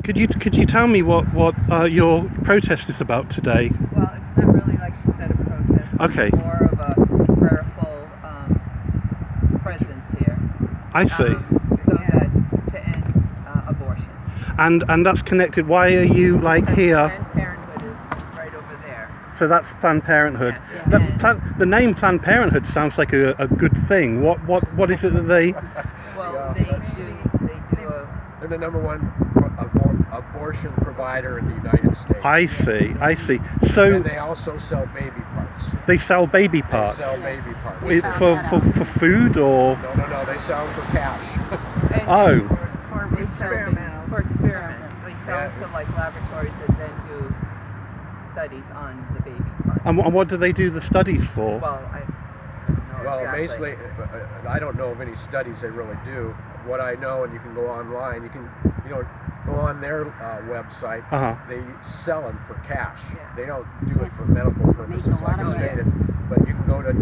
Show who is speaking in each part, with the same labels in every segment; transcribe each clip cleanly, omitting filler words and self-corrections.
Speaker 1: Could you tell me what your protest is about today?
Speaker 2: Well, it's not really like she said a protest.
Speaker 1: Okay.
Speaker 2: It's more of a prayerful presence here.
Speaker 1: I see.
Speaker 2: So that to end abortion.
Speaker 1: And that's connected. Why are you here?
Speaker 2: Planned Parenthood is right over there.
Speaker 1: So that's Planned Parenthood.
Speaker 2: Yes.
Speaker 1: The name Planned Parenthood sounds like a good thing. What is it that they?
Speaker 2: Well, they do a.
Speaker 3: They're the number one abortion provider in the United States.
Speaker 1: I see. So
Speaker 3: and they also sell baby parts.
Speaker 1: They sell baby parts.
Speaker 3: They sell baby parts.
Speaker 1: For food or?
Speaker 3: No. They sell them for cash.
Speaker 1: Oh.
Speaker 2: For experiments. They sell to laboratories that then do studies on the baby parts.
Speaker 1: And what do they do the studies for?
Speaker 2: Well, I don't know exactly.
Speaker 3: Basically, I don't know of any studies they really do. What I know, and you can go online, you can go on their website. They sell them for cash. Yeah. They don't do it for medical purposes, like I stated. But you can go to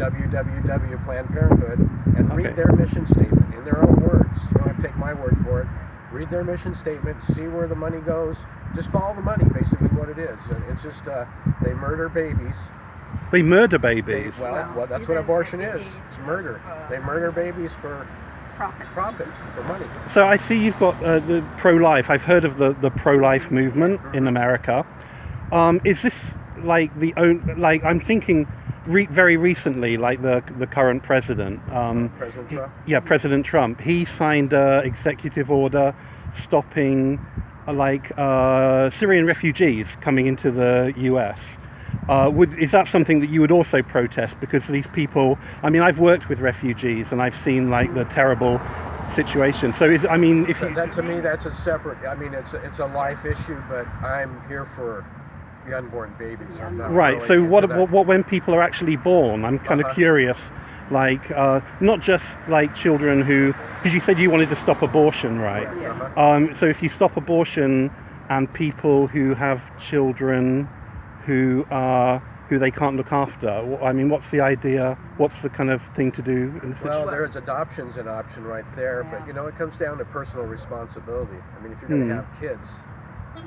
Speaker 3: Planned Parenthood and read their mission statement in their own words. You don't have to take my word for it. Read their mission statement, see where the money goes. Just follow the money, basically what it is. And it's just they murder babies.
Speaker 1: They murder babies?
Speaker 3: Well, that's what abortion is. It's murder. They murder babies for profit, for money.
Speaker 1: So I see you've got the pro-life. I've heard of the pro-life movement in America. Is this I'm thinking very recently, like the current president.
Speaker 3: President Trump?
Speaker 1: President Trump. He signed an executive order stopping Syrian refugees coming into the US. Is that something that you would also protest? Because these people, I've worked with refugees and I've seen the terrible situation. So
Speaker 3: to me, that's a separate. It's a life issue, but I'm here for the unborn babies. I'm not
Speaker 1: right.
Speaker 3: Really
Speaker 1: so what when people are actually born? I'm kind of curious. Not just children who, because you said you wanted to stop abortion, right?
Speaker 2: Yeah.
Speaker 1: So if you stop abortion and people who have children who they can't look after, what's the idea? What's the kind of thing to do in the situation?
Speaker 3: Well, there's adoption's an option right there, but it comes down to personal responsibility. If you're going to have kids,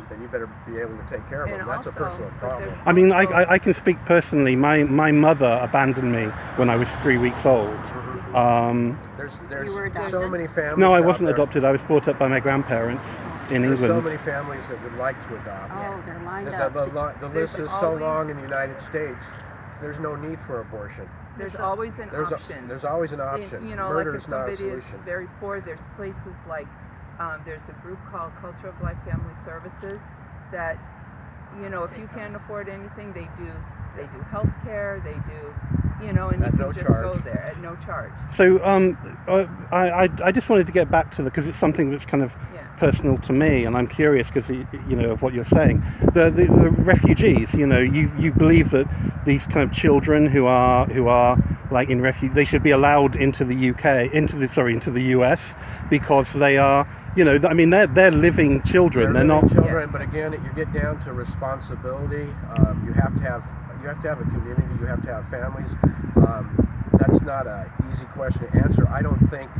Speaker 3: then you better be able to take care of them.
Speaker 2: And
Speaker 3: that's
Speaker 2: also,
Speaker 3: a personal problem.
Speaker 1: I can speak personally. My mother abandoned me when I was 3 weeks old.
Speaker 3: There's so many families.
Speaker 1: No, I wasn't adopted. I was brought up by my grandparents in England.
Speaker 3: There's so many families that would like to adopt.
Speaker 4: Oh, they're lined up.
Speaker 3: The list is so long in the United States. There's no need for abortion.
Speaker 2: There's always an option.
Speaker 3: There's always an option. Murder is not a solution.
Speaker 2: If somebody is very poor, there's places there's a group called Culture of Life Family Services that, if you can't afford anything, they do health care, they do, and you can just go there at no charge.
Speaker 1: So I just wanted to get back to because it's something that's kind of personal to me, and I'm curious because of what you're saying. The refugees, you believe that these kind of children who are in refuge, they should be allowed into the UK, into the US, because they are. They're living children. They're not
Speaker 3: children, but again, you get down to responsibility. You have to have a community. You have to have families. That's not an easy question to answer. I don't think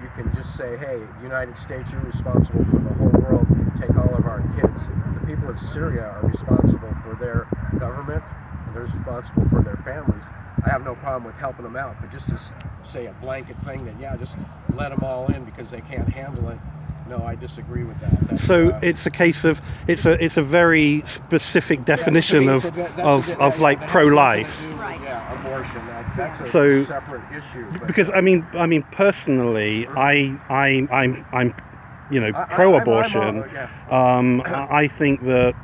Speaker 3: you can just say, "Hey, the United States, you're responsible for the whole world. Take all of our kids." The people of Syria are responsible for their government. And they're responsible for their families. I have no problem with helping them out, but just to say a blanket thing that just let them all in because they can't handle it. No, I disagree with that.
Speaker 1: So it's a case of it's a very specific definition of pro-life.
Speaker 3: Right. Yeah, abortion. That's
Speaker 1: a
Speaker 3: separate issue.
Speaker 1: Because personally, I'm pro-abortion. I think that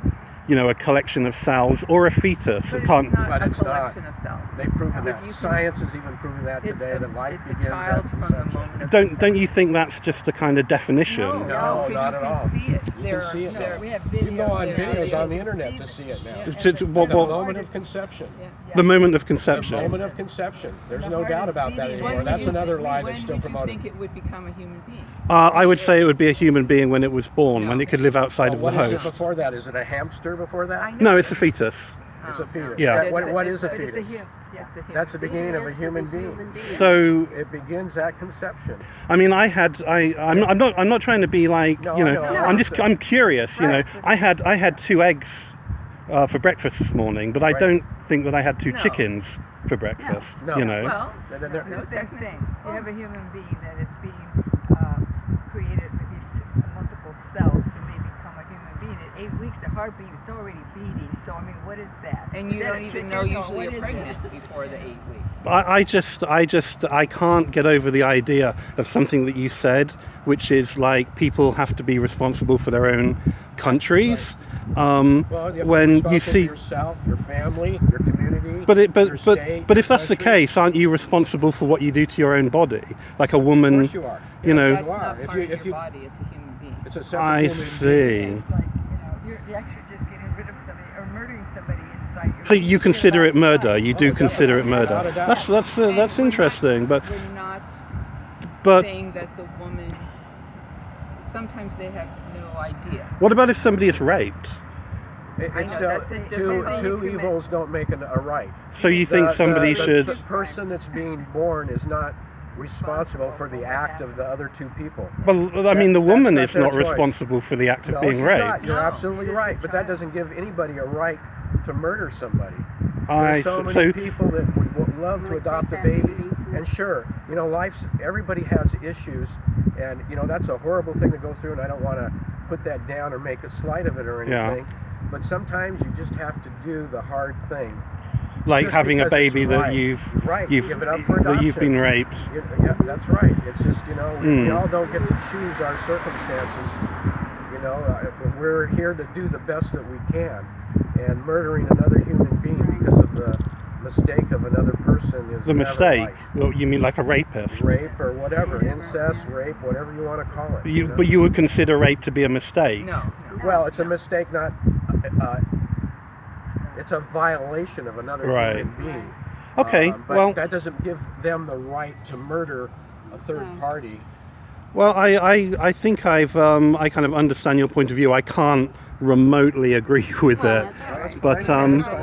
Speaker 1: a collection of cells or a fetus.
Speaker 2: But it's not a collection of cells.
Speaker 3: They've proven that. Science has even proven that today, that life begins at conception.
Speaker 1: Don't you think that's just a kind of definition?
Speaker 3: No, not at all.
Speaker 2: You can see it.
Speaker 3: You can see it now.
Speaker 4: We have
Speaker 3: You can go on videos on the internet to see it now. The moment of conception.
Speaker 1: The moment of conception.
Speaker 3: The moment of conception. There's no doubt about that anymore. That's another lie that's still promoted.
Speaker 2: When did you think it would become a human being?
Speaker 1: I would say it would be a human being when it was born, when it could live outside of the host.
Speaker 3: What is it before that? Is it a hamster before that?
Speaker 1: No, it's a fetus.
Speaker 3: It's a fetus.
Speaker 1: Yeah.
Speaker 3: What is a fetus?
Speaker 2: It's a human
Speaker 3: That's the
Speaker 2: being.
Speaker 3: beginning of a
Speaker 4: It is
Speaker 3: human
Speaker 4: a
Speaker 3: being.
Speaker 1: So
Speaker 3: It begins at conception.
Speaker 1: I mean, I'm not trying to be like,
Speaker 3: No,
Speaker 1: you
Speaker 3: I
Speaker 1: know,
Speaker 3: know.
Speaker 1: I'm curious, you know.
Speaker 2: Right.
Speaker 1: I had 2 eggs for breakfast this morning, but I
Speaker 3: Right.
Speaker 1: don't think that I had 2
Speaker 2: No.
Speaker 1: chickens for breakfast.
Speaker 3: No.
Speaker 1: You know.
Speaker 2: Well,
Speaker 3: They're-
Speaker 5: It's the same thing. You have a human being that is being created with these multiple cells, and they become a human being. At 8 weeks, the heartbeat is already beating. So, I mean, what is that?
Speaker 2: and
Speaker 5: Is
Speaker 2: you
Speaker 5: that
Speaker 2: don't
Speaker 5: a
Speaker 2: even
Speaker 5: chicken,
Speaker 2: know
Speaker 5: or
Speaker 2: usually
Speaker 5: what
Speaker 2: you're
Speaker 5: is
Speaker 2: pregnant
Speaker 5: it?
Speaker 2: before the 8 weeks.
Speaker 1: I can't get over the idea of something that you said, which is like people have to be responsible for their own countries.
Speaker 3: Well, you have to be
Speaker 1: When you
Speaker 3: responsible
Speaker 1: see,
Speaker 3: for yourself, your family, your community,
Speaker 1: but
Speaker 3: your state,
Speaker 1: but if
Speaker 3: your
Speaker 1: that's the
Speaker 3: country.
Speaker 1: case, aren't you responsible for what you do to your own body? Like a
Speaker 3: Of
Speaker 1: woman,
Speaker 3: course you are.
Speaker 1: you know.
Speaker 2: That's
Speaker 3: You are.
Speaker 2: not
Speaker 3: If
Speaker 2: part
Speaker 3: you-
Speaker 2: of
Speaker 3: if
Speaker 2: your
Speaker 3: you-
Speaker 2: body. It's a human being.
Speaker 3: It's a separate
Speaker 1: I
Speaker 3: human
Speaker 1: see.
Speaker 3: being.
Speaker 5: It's just like, you're actually just getting rid of somebody or murdering somebody inside your
Speaker 1: So you consider it murder? You do
Speaker 3: Oh,
Speaker 1: consider it
Speaker 3: definitely,
Speaker 1: murder?
Speaker 3: without a doubt.
Speaker 1: That's
Speaker 2: And
Speaker 1: that's
Speaker 2: we're
Speaker 1: interesting,
Speaker 2: not, we're not
Speaker 1: but
Speaker 2: saying that the woman. Sometimes they have no idea.
Speaker 1: what about if somebody is raped?
Speaker 3: It's
Speaker 2: I know,
Speaker 3: still
Speaker 2: that's a
Speaker 3: two
Speaker 2: different-
Speaker 3: evils don't make a right.
Speaker 1: So you think somebody should?
Speaker 3: The person that's being born is not responsible for the act of the other 2 people.
Speaker 1: Well, I mean, the
Speaker 3: That's
Speaker 1: woman
Speaker 3: not
Speaker 1: is
Speaker 3: their
Speaker 1: not
Speaker 3: choice.
Speaker 1: responsible for the act of
Speaker 3: No,
Speaker 1: being
Speaker 3: she's
Speaker 1: raped.
Speaker 3: not. You're
Speaker 2: No.
Speaker 3: absolutely
Speaker 5: It is
Speaker 3: right,
Speaker 5: the
Speaker 3: but that
Speaker 5: child.
Speaker 3: doesn't give anybody a right to murder somebody.
Speaker 1: I
Speaker 3: There's so
Speaker 1: see.
Speaker 3: many
Speaker 1: So
Speaker 3: people that would love to
Speaker 4: Would
Speaker 3: adopt a
Speaker 4: take that
Speaker 3: baby,
Speaker 4: baby.
Speaker 3: and sure, you know, everybody has issues, and you know that's a horrible thing to go through, and I don't want to put that down or make a slight of it or
Speaker 1: Yeah.
Speaker 3: anything. But sometimes you just have to do the hard thing.
Speaker 1: like
Speaker 3: just
Speaker 1: having a
Speaker 3: because it's
Speaker 1: baby that
Speaker 3: right.
Speaker 1: you've
Speaker 3: Right,
Speaker 1: you've
Speaker 3: give it up for
Speaker 1: that you've
Speaker 3: adoption.
Speaker 1: been raped.
Speaker 3: Yeah, that's right. It's just, you know, we
Speaker 1: Mm.
Speaker 3: all don't get to choose our circumstances. You know, we're here to do the best that we can. And murdering another human being because of the mistake of another person is
Speaker 1: The
Speaker 3: never
Speaker 1: mistake.
Speaker 3: right.
Speaker 1: Well, you mean like a rapist?
Speaker 3: Rape or whatever, incest, rape, whatever you want to call it.
Speaker 1: You,
Speaker 3: know?
Speaker 1: but you would consider rape to be a mistake.
Speaker 2: No.
Speaker 3: Well, it's a mistake, not. It's a violation of another
Speaker 1: Right.
Speaker 3: human being.
Speaker 1: Okay.
Speaker 3: But
Speaker 1: Well,
Speaker 3: that doesn't give them the right to murder a third party.
Speaker 1: well, I think I kind of understand your point of view. I can't remotely agree with
Speaker 4: Well,
Speaker 1: it,
Speaker 4: that's all right.
Speaker 1: but
Speaker 2: There's a lot